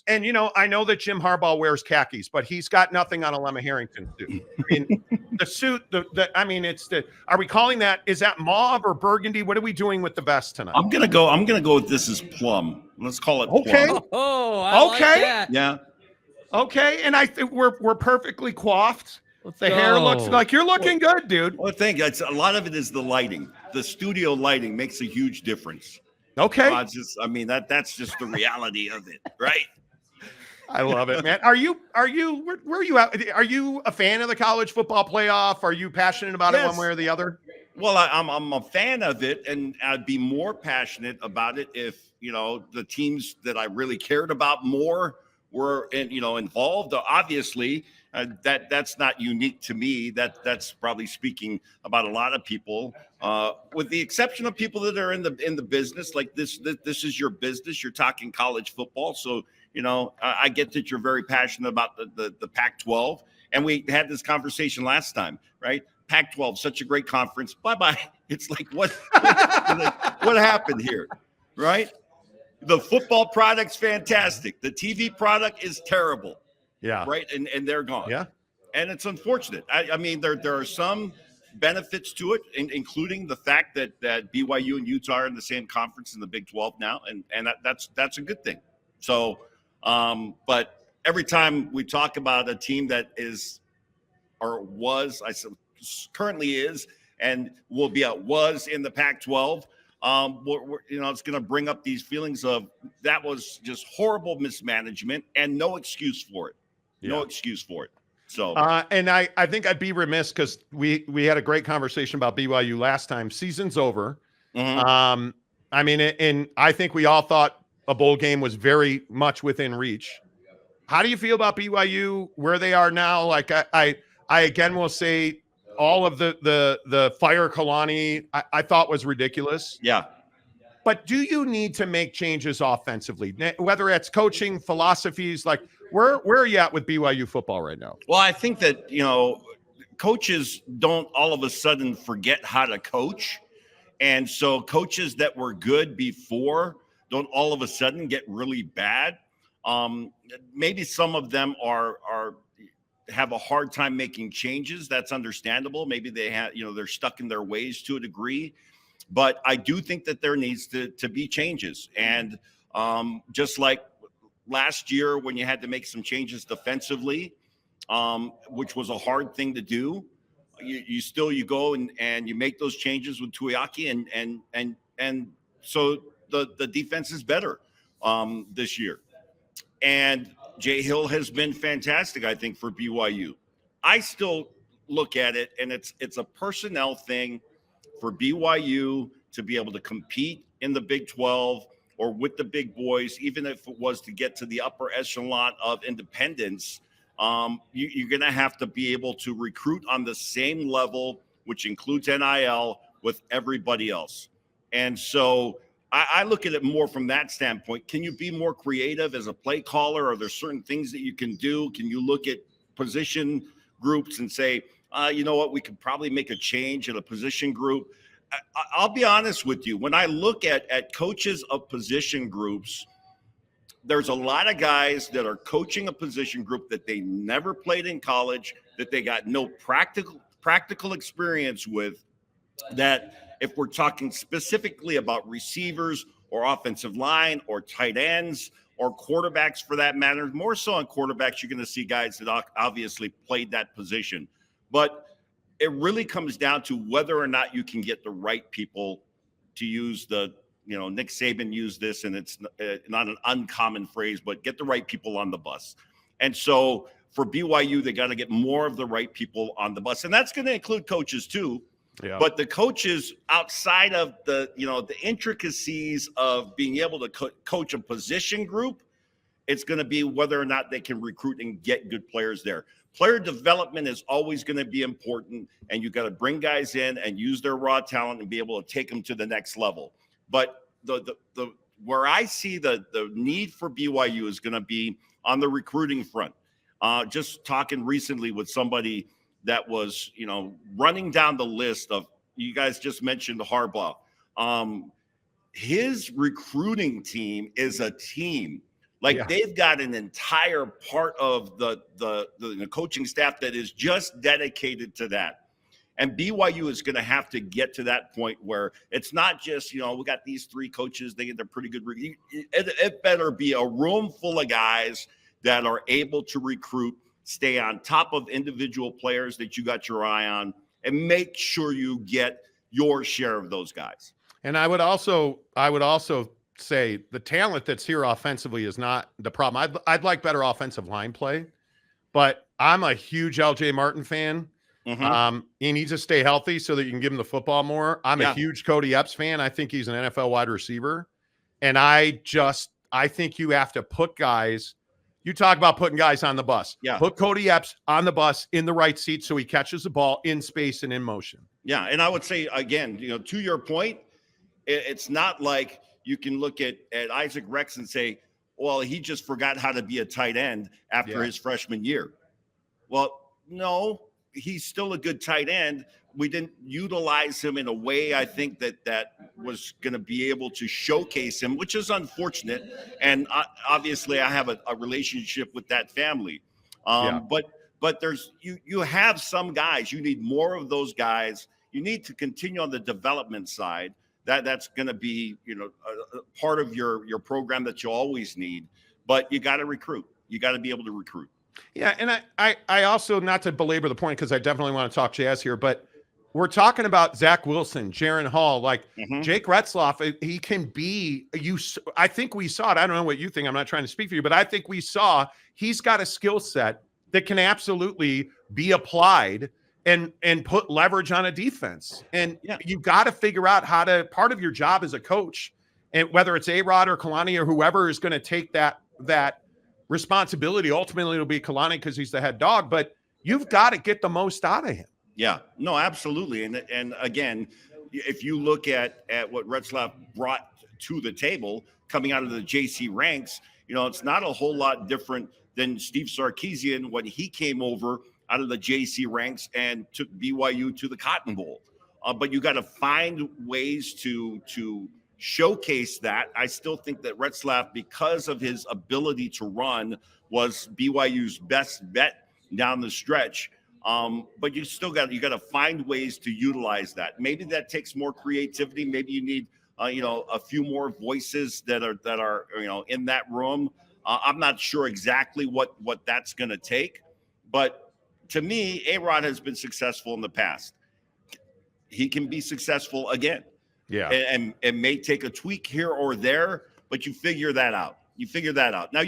And, I know that Jim Harbaugh wears khakis, but he's got nothing on a Lemma Harrington suit. I mean, the suit, are we calling that, is that mauve or burgundy? What are we doing with the vest tonight? I'm going to go with this is plum. Let's call it okay. plum. Oh, I like that. Yeah. Okay. And I think we're perfectly coiffed. The hair looks like you're looking good, dude. Well, thank you. A lot of it is the lighting. The studio lighting makes a huge difference. Okay. That's just the reality of it, right? I love it, man. Where are you at? Are you a fan of the college football playoff? Are you passionate about it one way or the other? Well, I'm a fan of it, and I'd be more passionate about it if, the teams that I really cared about more were involved. Obviously, that's not unique to me. That's probably speaking about a lot of people, with the exception of people that are in the business. Like this is your business. You're talking college football, so I get that you're very passionate about the Pac-12, and we had this conversation last time, right? Pac-12, such a great conference. Bye-bye. It's like what happened here, right? The football product's fantastic. The TV product is terrible. Yeah. Right. And they're gone. Yeah. And it's unfortunate. I mean, there are some benefits to it, including the fact that BYU and Utah are in the same conference in the Big 12 now. And that's a good thing. So, but every time we talk about a team that is, or was, currently is, and will be was in the Pac-12, it's going to bring up these feelings of that was just horrible mismanagement and no excuse for it. No excuse for it. So, and I think I'd be remiss because we had a great conversation about BYU last time. Season's over. Mm-hmm. And I think we all thought a bowl game was very much within reach. How do you feel about BYU, where they are now? Like I again will say all of the fire Kalani I thought was ridiculous. Yeah. But do you need to make changes offensively, whether it's coaching philosophies? Like where are you at with BYU football right now? Well, I think that, coaches don't all of a sudden forget how to coach. And so coaches that were good before don't all of a sudden get really bad. Maybe some of them have a hard time making changes. That's understandable. Maybe they have, they're stuck in their ways to a degree. But I do think that there needs to be changes. And just like last year when you had to make some changes defensively, which was a hard thing to do, you go and you make those changes with Tuiaki, and so the defense is better this year. And Jay Hill has been fantastic, I think, for BYU. I still look at it, and it's a personnel thing for BYU to be able to compete in the Big 12 or with the big boys, even if it was to get to the upper echelon of independence. You're going to have to be able to recruit on the same level, which includes NIL, with everybody else. And so I look at it more from that standpoint. Can you be more creative as a play caller? Are there certain things that you can do? Can you look at position groups and say, you know what, we could probably make a change in a position group? I'll be honest with you. When I look at coaches of position groups, there's a lot of guys that are coaching a position group that they never played in college, that they got no practical experience with, that if we're talking specifically about receivers or offensive line or tight ends or quarterbacks for that matter, more so on quarterbacks, you're going to see guys that obviously played that position. But it really comes down to whether or not you can get the right people to use Nick Saban used this, and it's not an uncommon phrase, but get the right people on the bus. And so for BYU, they got to get more of the right people on the bus. And that's going to include coaches too. Yeah. But the coaches outside of the intricacies of being able to coach a position group, it's going to be whether or not they can recruit and get good players there. Player development is always going to be important, and you got to bring guys in and use their raw talent and be able to take them to the next level. But the where I see the need for BYU is going to be on the recruiting front. Just talking recently with somebody that was, running down the list of, you guys just mentioned Harbaugh. His recruiting team is a team. Like Yeah. they've got an entire part of the coaching staff that is just dedicated to that. And BYU is going to have to get to that point where it's not just, we got these 3 coaches, they're pretty good. It better be a room full of guys that are able to recruit, stay on top of individual players that you got your eye on, and make sure you get your share of those guys. And I would also say the talent that's here offensively is not the problem. I'd like better offensive line play, but I'm a huge LJ Martin fan. He needs to stay healthy so that you can give him the football more. I'm a huge Cody Epps fan. I think he's an NFL wide receiver. And I think you have to put guys, you talk about putting guys on the bus. Yeah. Put Cody Epps on the bus in the right seat so he catches the ball in space and in motion. Yeah. And I would say, again, to your point, it's not like you can look at Isaac Rex and say, well, he just forgot how to be a tight end after his freshman year. Well, no. He's still a good tight end. We didn't utilize him in a way I think that was going to be able to showcase him, which is unfortunate. And obviously I have a relationship with that family. But there's you have some guys, you need more of those guys. You need to continue on the development side. That's going to be, a part of your program that you always need, but you got to recruit. You got to be able to recruit. Yeah, and I also, not to belabor the point because I definitely want to talk Jazz here, but we're talking about Zach Wilson, Jaron Hall, like Jake Retzloff. He can be I think we saw it. I don't know what you think. I'm not trying to speak for you, but I think we saw he's got a skill set that can absolutely be applied and put leverage on a defense. And you've got to figure out how to. Part of your job as a coach, and whether it's A-Rod or Kalani or whoever is going to take that responsibility. Ultimately, it'll be Kalani because he's the head dog, but you've got to get the most out of him. Yeah, no, absolutely. And again, if you look at what Retzlaff brought to the table coming out of the JC ranks, it's not a whole lot different than Steve Sarkisian when he came over out of the JC ranks and took BYU to the Cotton Bowl. But you got to find ways to showcase that. I still think that Retzlaff, because of his ability to run, was BYU's best bet down the stretch. But you still got to find ways to utilize that. Maybe that takes more creativity. Maybe you need a few more voices that are in that room. I'm not sure exactly what that's going to take, but to me, A-Rod has been successful in the past. He can be successful again. Yeah. And it may take a tweak here or there, but you figure that out. Now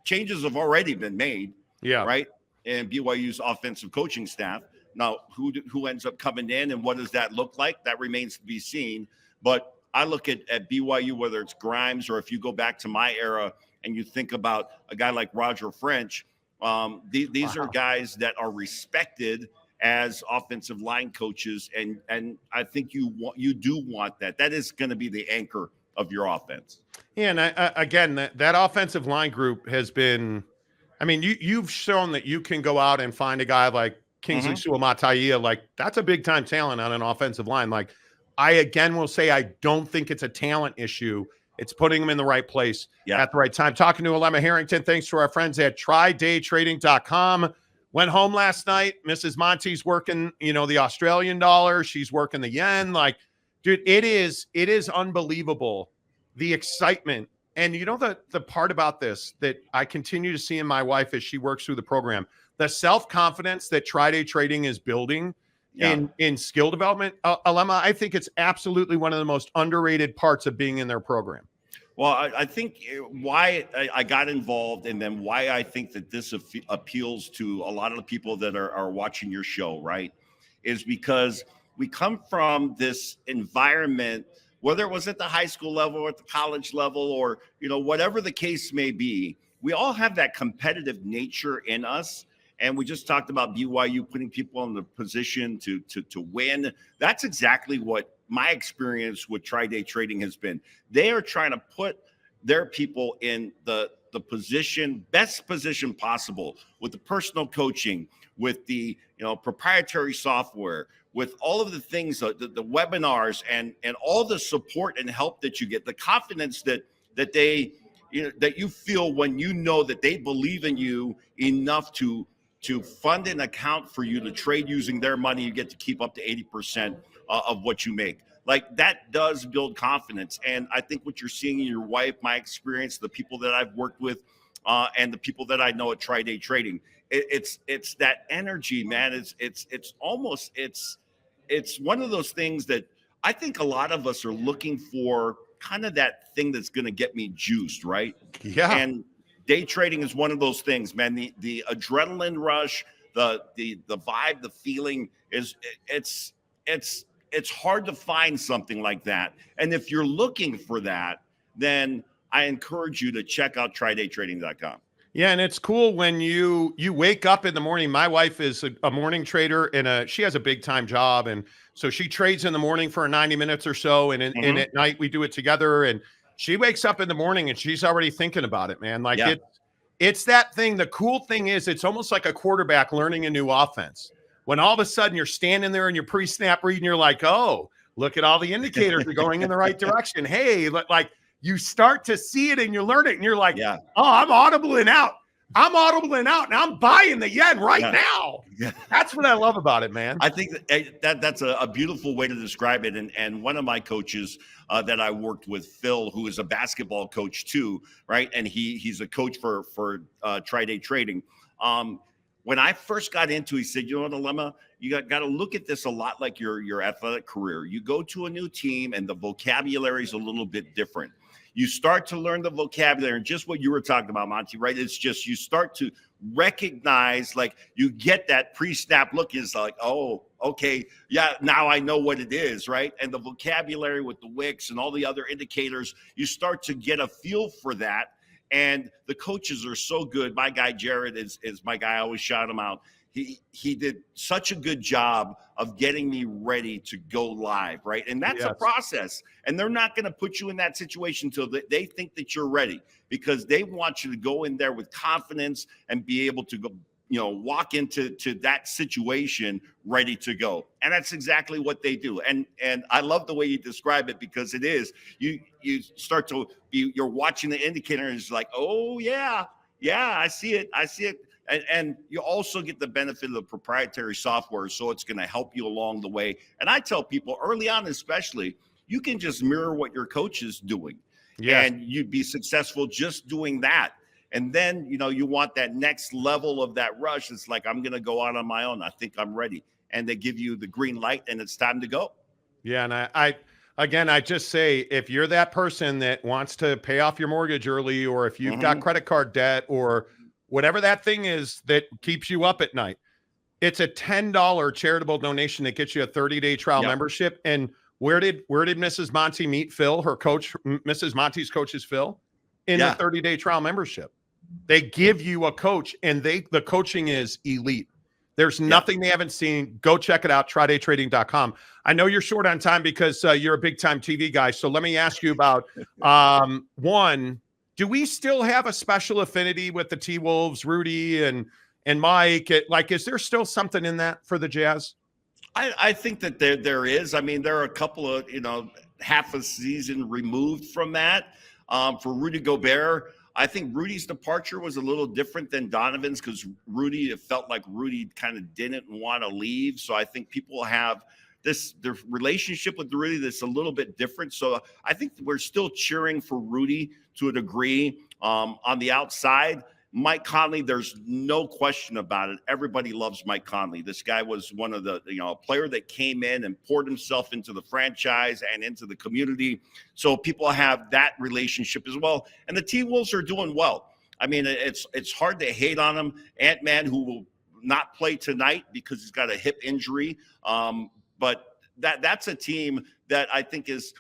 changes have already been made. Yeah. Right. And BYU's offensive coaching staff. Now, who ends up coming in and what does that look like? That remains to be seen. But I look at BYU, whether it's Grimes or if you go back to my era and you think about a guy like Roger French, these are guys that are respected as offensive line coaches, and I think you do want that. That is going to be the anchor of your offense. Yeah, and again, that offensive line group has been. I mean, you've shown that you can go out and find a guy like Kingsley Suamataia. Like that's a big time talent on an offensive line. Like I again will say I don't think it's a talent issue. It's putting them in the right place at the right time. Talking to Alema Harrington. Thanks to our friends at TryDayTrading.com. Went home last night. Mrs. Monty's working, the Australian dollar. She's working the yen. Like, dude, it is unbelievable. The excitement. And the part about this that I continue to see in my wife as she works through the program, the self-confidence that Tri-Day Trading is building in skill development. Alema, I think it's absolutely one of the most underrated parts of being in their program. Well, I think why I got involved and then why I think that this appeals to a lot of the people that are watching your show, right, is because we come from this environment, whether it was at the high school level or at the college level or, whatever the case may be, we all have that competitive nature in us. And we just talked about BYU putting people in the position to win. That's exactly what my experience with Tri-Day Trading has been. They are trying to put their people in the best position possible with the personal coaching, with the proprietary software, with all of the things, the webinars and all the support and help that you get, the confidence that they that you feel when you know that they believe in you enough to fund an account for you to trade using their money. You get to keep up to 80% of what you make. Like that does build confidence. And I think what you're seeing in your wife, my experience, the people that I've worked with, and the people that I know at Tri-Day Trading, it's that energy, man. It's almost one of those things that I think a lot of us are looking for, kind of that thing that's going to get me juiced, right? Yeah. And day trading is one of those things, man. The adrenaline rush, the vibe, the feeling is it's hard to find something like that. And if you're looking for that, then I encourage you to check out trydaytrading.com. Yeah, and it's cool when you wake up in the morning. My wife is a morning trader, and she has a big time job, and so she trades in the morning for 90 minutes or so, and and at night we do it together. And she wakes up in the morning and she's already thinking about it, man. Like it's that thing. The cool thing is it's almost like a quarterback learning a new offense. When all of a sudden you're standing there and you're pre-snap reading, you're like, oh, look at all the indicators are going in the right direction. Hey, like you start to see it and you learn it and you're like, oh, I'm audibling out. I'm audibling out and I'm buying the yen right now. Yeah. That's what I love about it, man. I think that's a beautiful way to describe it. And one of my coaches that I worked with, Phil, who is a basketball coach too, right? And he's a coach for Tri-Day Trading. When I first got into, he said, you know what, Alema, you got to look at this a lot like your athletic career. You go to a new team and the vocabulary is a little bit different. You start to learn the vocabulary, and just what you were talking about, Monty, right? It's just you start to recognize, like you get that pre-snap look is like, oh, okay, yeah, now I know what it is, right? And the vocabulary with the wicks and all the other indicators, you start to get a feel for that. And the coaches are so good. My guy Jared is my guy. I always shout him out. He did such a good job of getting me ready to go live, right? And that's a process. And they're not going to put you in that situation until they think that you're ready, because they want you to go in there with confidence and be able to go, walk into that situation ready to go. And that's exactly what they do. And I love the way you describe it, because it is, you start to you're watching the indicator and it's like, oh yeah, I see it. And you also get the benefit of the proprietary software, so it's going to help you along the way. And I tell people early on, especially, you can just mirror what your coach is doing, and you'd be successful just doing that. And then, you want that next level of that rush. It's like, I'm going to go out on my own. I think I'm ready. And they give you the green light and it's time to go. Yeah. And I just say, if you're that person that wants to pay off your mortgage early, or if you've got credit card debt or whatever that thing is that keeps you up at night, it's a $10 charitable donation that gets you a 30-day trial membership. And where did Mrs. Monty meet Phil? Her coach, Mrs. Monty's coach is Phil, in the 30-day trial membership. They give you a coach, and the coaching is elite. There's nothing they haven't seen. Go check it out, trydaytrading.com. I know you're short on time because you're a big-time TV guy. So let me ask you about, one, do we still have a special affinity with the T-Wolves, Rudy and Mike? Is there still something in that for the Jazz? I think that there is. I mean, there are a couple of, half a season removed from that. For Rudy Gobert, I think Rudy's departure was a little different than Donovan's, because it felt like Rudy kind of didn't want to leave. So I think people have their relationship with Rudy that's a little bit different. So I think we're still cheering for Rudy to a degree. On the outside, Mike Conley, there's no question about it. Everybody loves Mike Conley. This guy was one of the, a player that came in and poured himself into the franchise and into the community. So people have that relationship as well. And the T-Wolves are doing well. I mean, it's hard to hate on them. Ant-Man, who will not play tonight because he's got a hip injury. But that's a team that I think is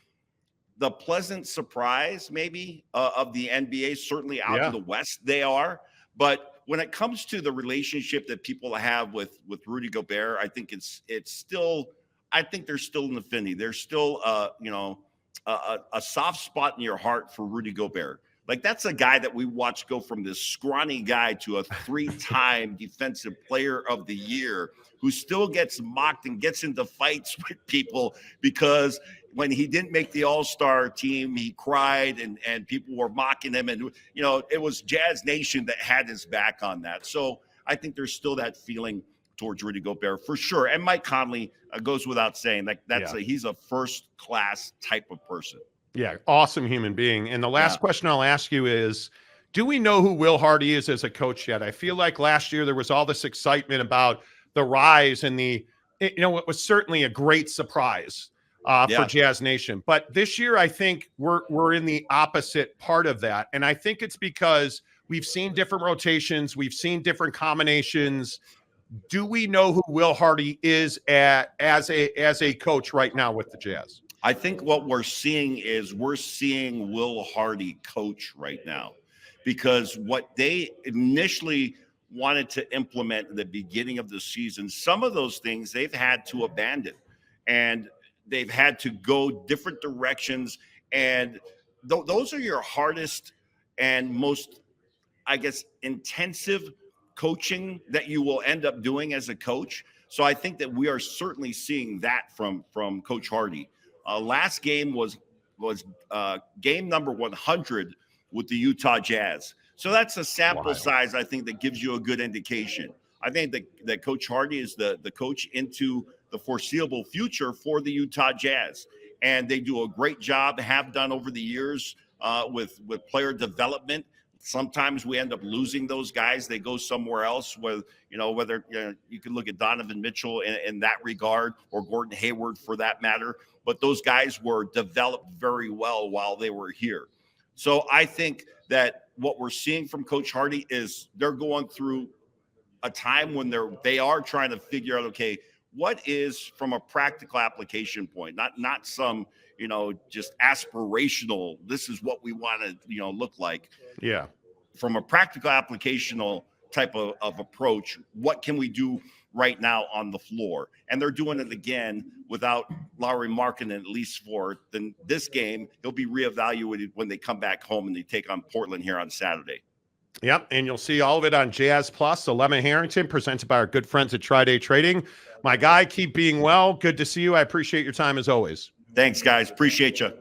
the pleasant surprise, maybe, of the NBA. Certainly out of the West, they are. But when it comes to the relationship that people have with Rudy Gobert, I think it's still. I think there's still an affinity. There's still, a soft spot in your heart for Rudy Gobert. Like, that's a guy that we watched go from this scrawny guy to a 3-time defensive player of the year who still gets mocked and gets into fights with people because when he didn't make the All-Star team, he cried and people were mocking him. And, it was Jazz Nation that had his back on that. So I think there's still that feeling towards Rudy Gobert for sure. And Mike Conley goes without saying he's a first-class type of person. Yeah, awesome human being. And the last question I'll ask you is, do we know who Will Hardy is as a coach yet? I feel like last year there was all this excitement about the rise and it was certainly a great surprise for Jazz Nation. But this year, I think we're in the opposite part of that. And I think it's because we've seen different rotations. We've seen different combinations. Do we know who Will Hardy is as a coach right now with the Jazz? I think what we're seeing is Will Hardy coach right now, because what they initially wanted to implement in the beginning of the season, some of those things they've had to abandon, and they've had to go different directions. And those are your hardest and most, I guess, intensive coaching that you will end up doing as a coach. So I think that we are certainly seeing that from Coach Hardy. Last game was game number 100 with the Utah Jazz. So that's a sample size, I think, that gives you a good indication. I think that Coach Hardy is the coach into the foreseeable future for the Utah Jazz. And they do a great job, have done over the years with player development. Sometimes we end up losing those guys. They go somewhere else, whether you can look at Donovan Mitchell in that regard, or Gordon Hayward for that matter. But those guys were developed very well while they were here. So I think that what we're seeing from Coach Hardy is they're going through a time when they are trying to figure out, okay, what is from a practical application point, not some, just aspirational, this is what we want to, look like. Yeah. From a practical applicational type of approach, what can we do right now on the floor? And they're doing it again without Lauri Markkanen, at least for this game. He'll be reevaluated when they come back home and they take on Portland here on Saturday. Yep, and you'll see all of it on Jazz Plus. Lemma Harrington, presented by our good friends at Tri-Day Trading. My guy, keep being well. Good to see you. I appreciate your time as always. Thanks, guys. Appreciate you.